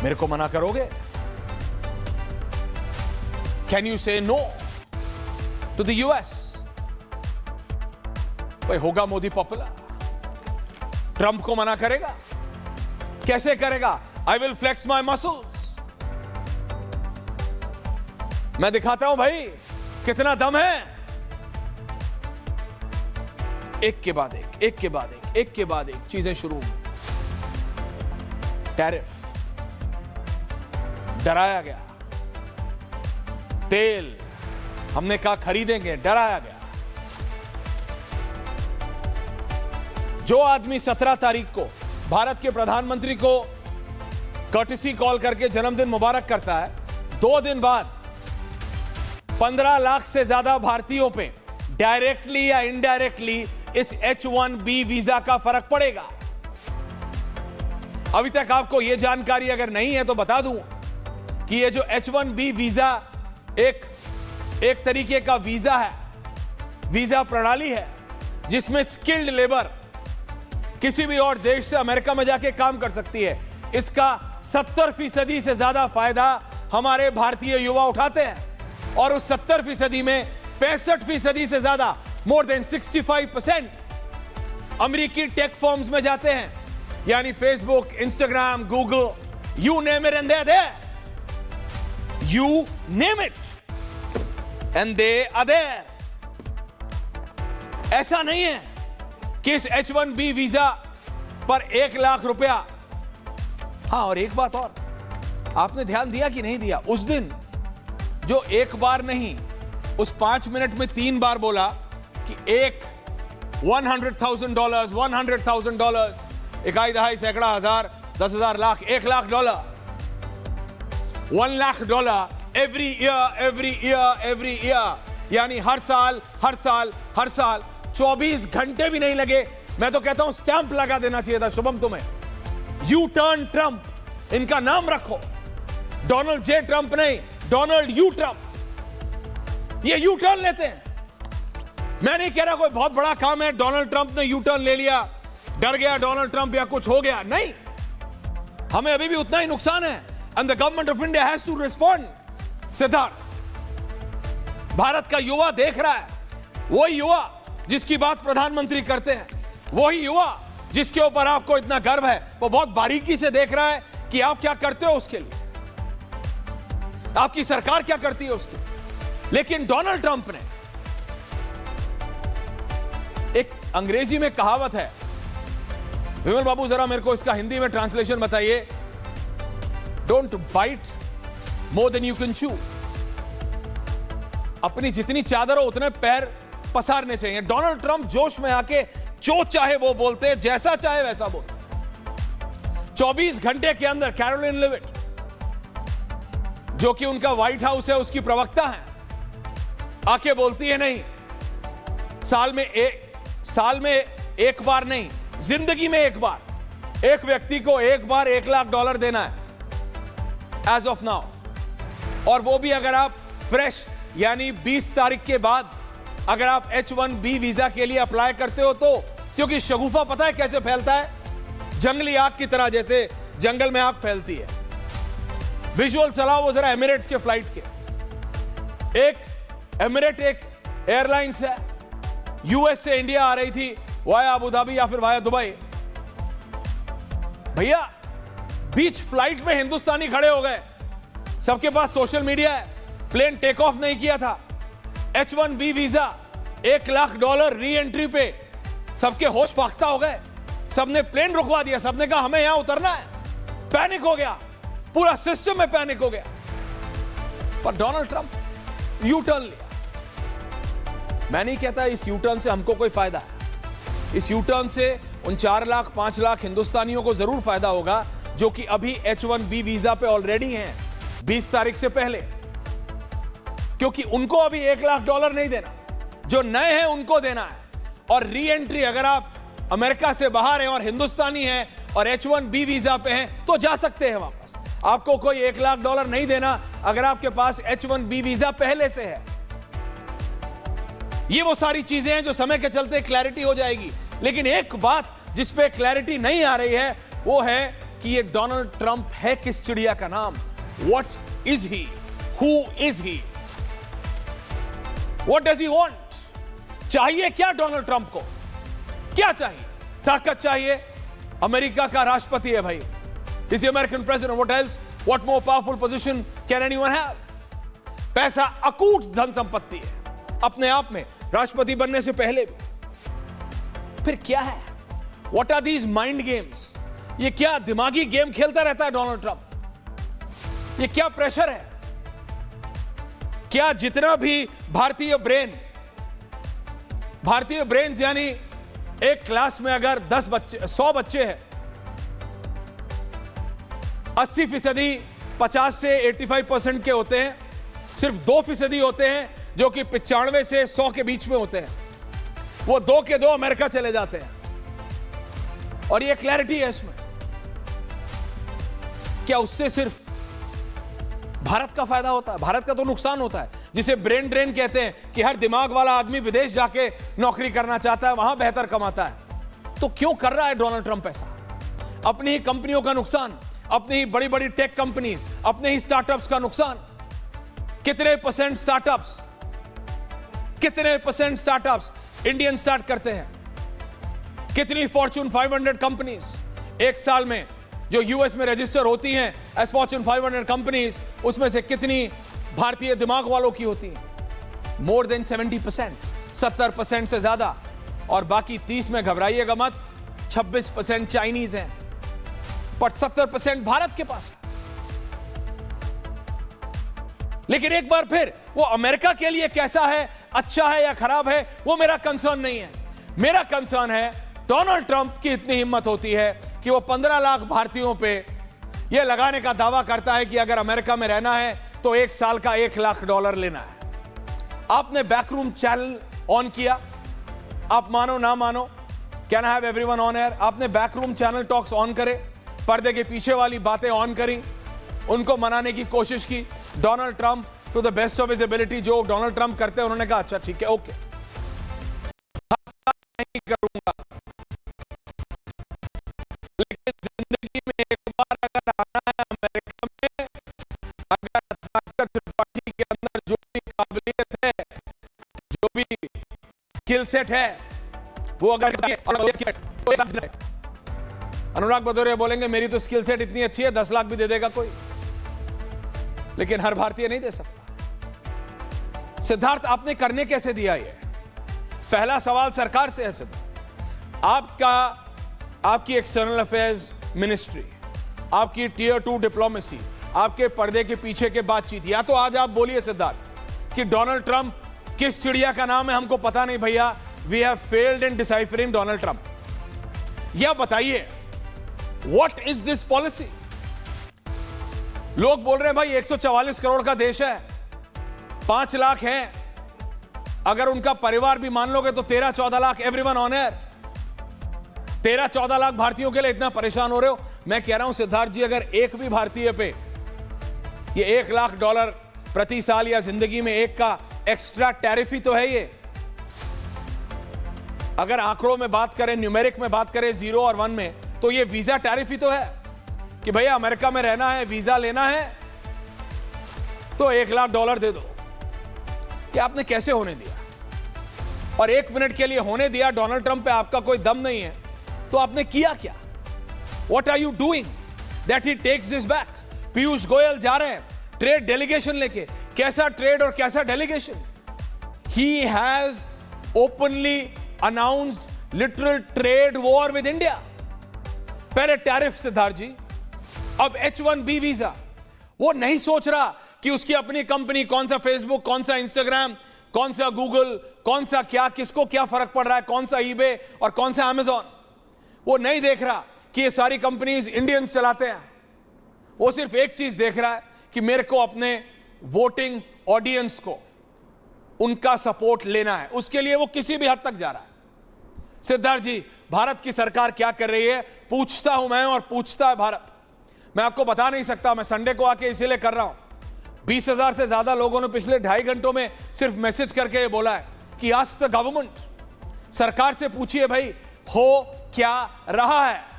मेरे को मना करोगे? कैन यू से नो टू द यूएस? भाई होगा मोदी पॉपुलर? ट्रंप को मना करेगा? कैसे करेगा? I will flex my muscles, मैं दिखाता हूं भाई कितना दम है। एक के बाद एक, एक के बाद एक, एक के बाद एक चीजें शुरू। टैरिफ, डराया गया। तेल हमने कहा खरीदेंगे, डराया गया। जो आदमी 17 तारीख को भारत के प्रधानमंत्री को कर्टिसी कॉल करके जन्मदिन मुबारक करता है, 2 दिन बाद 15 लाख से ज्यादा भारतीयों पे डायरेक्टली या इनडायरेक्टली इस H1B वीजा का फर्क पड़ेगा। अभी तक आपको यह जानकारी अगर नहीं है तो बता दूं कि ये जो H1B वीजा एक तरीके का वीजा है, वीजा प्रणाली है जिसमें स्किल्ड लेबर किसी भी और देश से अमेरिका में जाके काम कर सकती है। इसका 70% से ज्यादा फायदा हमारे भारतीय युवा उठाते हैं और उस 70% में 65% से ज्यादा, मोर देन 65% अमेरिकी टेक फर्म्स में जाते हैं, यानी Facebook, Instagram, Google, you name it and they are there, you name it and they are there. ऐसा नहीं है कि इस H1B वीजा पर 1 लाख रुपया। हां, और एक बात और, आपने ध्यान दिया कि नहीं दिया? उस दिन जो एक बार नहीं, उस 5 मिनट में 3 बार बोला कि एक $100,000, $100,000, इकाई दहाई सैकड़ा हजार 10,000 लाख, $1 लाख, $1 लाख एवरी ईयर, यानी हर साल हर साल हर साल। 24 घंटे भी नहीं लगे, मैं तो कहता हूं स्टैंप लगा देना चाहिए था शुभम तुम्हें। यू टर्न ट्रंप इनका नाम रखो, डोनाल्ड जे ट्रंप नहीं, डोनाल्ड यू ट्रंप। ये यू टर्न लेते हैं। मैं नहीं कह रहा कोई बहुत बड़ा काम है, डोनाल्ड ट्रंप ने यू टर्न ले लिया, डर गया डोनाल्ड ट्रंप या कुछ हो गया, नहीं। हमें अभी भी उतना ही नुकसान है and the government of India has to respond. Siddharth, Bharat का युवा देख रहा है, वही युवा जिसकी बात प्रधानमंत्री करते हैं, वही युवा जिसके ऊपर आपको इतना गर्व है, वो बहुत बारीकी से देख रहा है कि आप क्या करते हो उसके लिए, आपकी सरकार क्या करती है उसके लिए। लेकिन डोनाल्ड ट्रंप ने, एक अंग्रेजी में कहावत है, विमल बाबू जरा मेरे को इसका हिंदी में ट्रांसलेशन बताइए। Don't bite more than you can chew. अपनी जितनी चादर हो उतने पैर पसारने चाहिए। डोनाल्ड ट्रंप जोश में आके जो चाहे वो बोलते, जैसा चाहे वैसा बोलते। 24 घंटे के अंदर कैरोलिन लेविट, जो कि उनका व्हाइट हाउस है, उसकी प्रवक्ता है, आके बोलती है नहीं, साल में एक बार नहीं, जिंदगी में एक बार एक व्यक्ति को एक बार $1 लाख देना है एज ऑफ नाउ, और वो भी अगर आप फ्रेश यानी 20 तारीख के बाद अगर आप H1B वीजा के लिए अप्लाई करते हो तो, क्योंकि शगुफा पता है कैसे फैलता है? जंगली आग की तरह, जैसे जंगल में आग फैलती है। विजुअल चलाओ वो जरा एमिरेट्स के फ्लाइट के। एक एयरलाइंस है, यूएस से इंडिया आ रही थी वाया अबू धाबी या फिर वाया दुबई। भैया बीच फ्लाइट में हिंदुस्तानी खड़े हो गए, सबके पास सोशल मीडिया है, प्लेन टेक ऑफ नहीं किया था। H1B visa $1 lakh re entry पे सबके होश फाख्ता हो गए, सबने प्लेन रुकवा दिया, सबने कहा हमें यहां उतरना है। पैनिक हो गया, पूरा सिस्टम में पैनिक हो गया। पर डोनाल्ड ट्रंप यू टर्न लिया। मैं नहीं कहता इस यू टर्न से हमको कोई फायदा है, इस यू टर्न से उन 4 लाख 5 लाख हिंदुस्तानियों को जरूर फायदा होगा जो कि अभी H1B वीजा पे ऑलरेडी हैं 20 तारीख से पहले, क्योंकि उनको अभी $1 लाख नहीं देना, जो नए हैं उनको देना है। और री एंट्री, अगर आप अमेरिका से बाहर हैं और हिंदुस्तानी हैं और H1B वीजा पे हैं तो जा सकते हैं वापस। आपको कोई $1 लाख नहीं देना अगर आपके पास H1B वीजा पहले से है। ये वो सारी चीजें हैं जो समय के चलते क्लैरिटी हो जाएगी। लेकिन एक बात जिस पे क्लैरिटी नहीं आ रही है वो है कि ये डोनाल्ड ट्रंप है किस चिड़िया का नाम? What is he? Who is he? What does he want? चाहिए क्या डोनाल्ड ट्रंप को? क्या चाहिए? ताकत चाहिए? अमेरिका का राष्ट्रपति है भाई, is the American president. What else? What more powerful position can anyone have? पैसा अकूट धन संपत्ति है अपने आप में, राष्ट्रपति बनने से पहले भी. फिर क्या है? What are these mind games? ये क्या दिमागी गेम खेलता रहता है डोनाल्ड ट्रंप? ये क्या प्रेशर है? क्या जितना भी भारतीय ब्रेन यानी एक क्लास में अगर 100 बच्चे हैं, 80% 50 से 85% के होते हैं, सिर्फ 2% होते हैं जो कि 95 से 100 के बीच में होते हैं. वो 2 के 2 अमेरिका चले जाते हैं. और ये क्लैरिटी है इसमें. क्या उससे सिर्फ भारत का फायदा होता है? भारत का तो नुकसान होता है, जिसे ब्रेन ड्रेन कहते हैं कि हर दिमाग वाला आदमी विदेश जाके नौकरी करना चाहता है, वहां बेहतर कमाता है. तो क्यों कर रहा है डोनाल्ड ट्रंप ऐसा? अपनी ही कंपनियों का नुकसान, अपनी ही बड़ी बड़ी टेक कंपनीज, अपने ही स्टार्टअप्स का नुकसान. कितने परसेंट स्टार्टअप्स इंडियन स्टार्ट करते हैं? कितनी फॉर्च्यून 500 कंपनीज एक साल में जो यूएस में रजिस्टर होती हैं एज फॉर्च्यून 500 कंपनीज, उसमें से कितनी भारतीय दिमाग वालों की होती हैं? मोर देन 70%, 70% से ज्यादा. और बाकी 30 में घबराइएगा मत, 26% चाइनीज हैं, पर 70% भारत के पास है. लेकिन एक बार फिर वो अमेरिका के लिए कैसा है, अच्छा है या खराब है, वो मेरा कंसर्न नहीं है. मेरा कंसर्न है डोनाल्ड ट्रंप की इतनी हिम्मत होती है कि वो 15 लाख भारतीयों पे ये लगाने का दावा करता है कि अगर अमेरिका में रहना है तो 1 साल का $1 लाख लेना है. आपने बैकरूम चैनल ऑन किया, आप मानो ना मानो, can I have everyone on air? आपने बैकरूम चैनल टॉक्स ऑन करे, पर्दे के पीछे वाली बातें ऑन करी, उनको मनाने की कोशिश की. Donald Trump to the best of his ability, जो डोनाल्ड ट्रंप करते हैं, उन्होंने कहा अच्छा ठीक है, ओके, नहीं करूंगा, लेकिन जिंदगी में एक बार अगर आना है अमेरिका में, अगर त्रिपाठी के अंदर जो भी काबिलियत है, जो भी स्किल सेट है, वो अगर अनुराग भदौरिया बोलेंगे मेरी तो स्किल सेट इतनी अच्छी है 10 लाख भी दे देगा कोई, लेकिन हर भारतीय नहीं दे सकता. सिद्धार्थ, आपने करने कैसे दिया? ये पहला सवाल सरकार से है. सिद्धार्थ, आपकी एक्सटर्नल अफेयर्स मिनिस्ट्री, आपकी टियर 2 डिप्लोमेसी, आपके पर्दे के पीछे के बातचीत, या तो आज आप बोलिए सिद्धार्थ कि डोनाल्ड ट्रंप किस चिड़िया का नाम है हमको पता नहीं भैया, we have failed in deciphering Donald Trump. या बताइए व्हाट इज दिस पॉलिसी? लोग बोल रहे हैं भाई 144 करोड़ का देश है, 5 लाख हैं, अगर उनका परिवार भी मान लोगे तो 13-14 lakh. Everyone on air, 13-14 lakh भारतीयों के लिए इतना परेशान हो रहे हो? मैं कह रहा हूं सिद्धार्थ जी, अगर एक भी भारतीय पे ये $1 लाख प्रति साल या जिंदगी में एक का एक्स्ट्रा टैरिफ ही तो है ये. अगर आंकड़ों में बात करें, न्यूमेरिक में बात करें 0 और 1 में, तो ये वीजा टैरिफ ही तो है कि भैया अमेरिका में रहना है, वीजा लेना है तो $1 लाख दे दो. कि आपने कैसे होने दिया? और 1 मिनट के लिए होने दिया. डोनाल्ड ट्रंप पे आपका कोई दम नहीं है तो आपने किया क्या? What are you doing that he takes this back? Piyush Goyal जा रहे हैं ट्रेड डेलीगेशन लेके. कैसा ट्रेड और कैसा delegation? He has openly announced literal trade war with India. पहले टैरिफ सिद्धार्थ जी, अब H1B वीजा. वो नहीं सोच रहा कि उसकी अपनी कंपनी, कौन सा फेसबुक, कौन सा इंस्टाग्राम, कौन सा गूगल, कौन सा क्या, किसको क्या फर्क पड़ रहा है, कौन सा ईबे और कौन सा अमेजॉन. वो नहीं देख रहा कि ये सारी कंपनीज इंडियंस चलाते हैं. वो सिर्फ एक चीज देख रहा है कि मेरे को अपने वोटिंग ऑडियंस को उनका सपोर्ट लेना है. उसके लिए वो किसी भी हद तक जा रहा है. सिद्धार्थ जी, भारत की सरकार क्या कर रही है पूछता हूं मैं, और पूछता है भारत. मैं आपको बता नहीं सकता, मैं संडे को आके इसीलिए कर रहा हूं. 20,000 से ज्यादा लोगों ने पिछले 2.5 घंटों में सिर्फ मैसेज करके ये बोला है कि आस्क द गवर्नमेंट, सरकार से पूछिए भाई हो क्या रहा है.